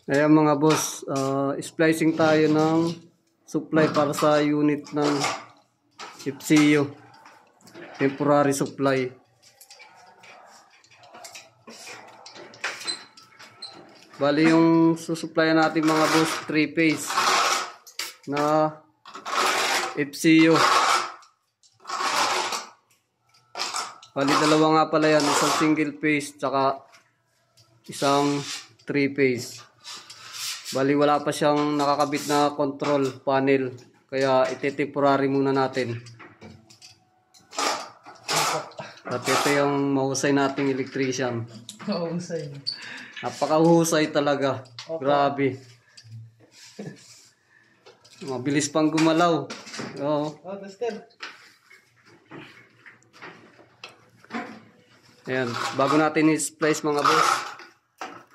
Ayan mga boss, splicing tayo ng supply para sa unit ng FCU. Temporary supply. Bali yung susuplayan natin mga boss, 3-phase na FCU. Bali dalawa nga pala yan, isang single phase tsaka isang 3-phase. Bali wala pa siyang nakakabit na control panel, kaya ite-temporary muna natin. At ito yung mahusay nating electrician. Mahusay. Napakahusay talaga. Okay. Grabe. Mabilis pang gumalaw. Oo. Oh, Buster. Ayan, bago natin i-splice mga boss,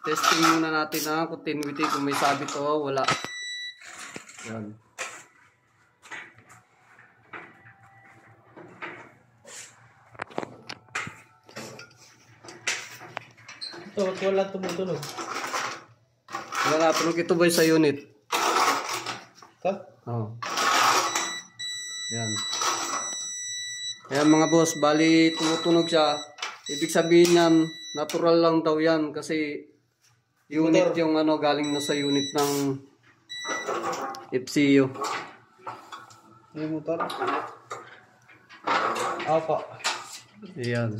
testing muna natin ang continuity kung may sabit o wala. Ayan. Ito, wala tumutunog. Wala, tunog ito ba sa unit? Ito? Oo. Ayan. Ayan mga boss, bali tumutunog siya. Ibig sabihin yan, natural lang daw yan kasi unit yung ano, galing na sa unit ng FCU. Yung motor? Opo. Ayan.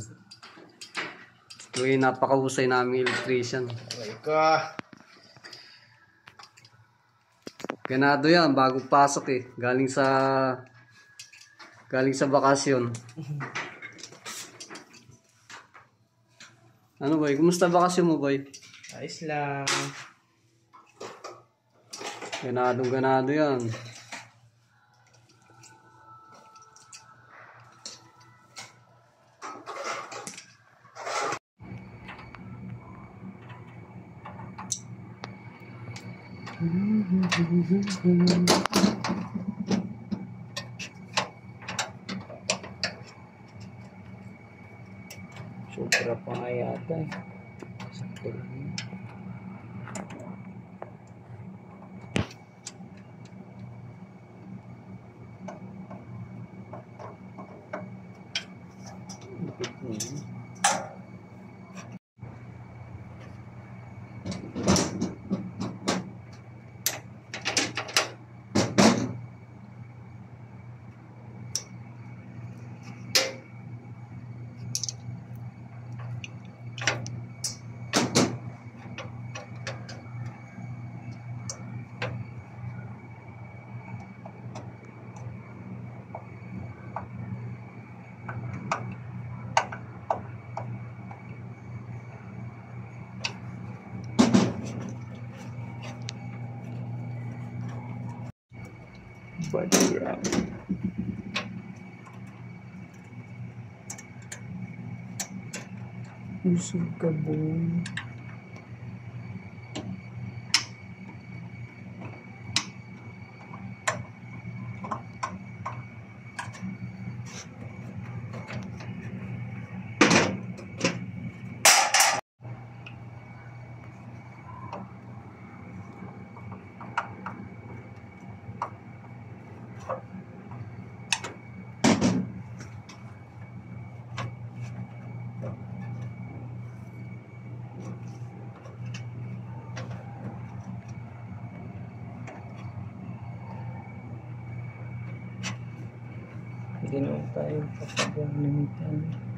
Ito yung napakahusay namin electrician. Aray ka. Ganado yan, bago pasok eh. Galing sa bakasyon. Ano boy? Kumusta bakasyon mo boy? Ayos lang. Ganado yan. Sobra pa nga yata eh. Sakto lang. Background. Usog ka boy. Hindi naman tayo kapag namitan.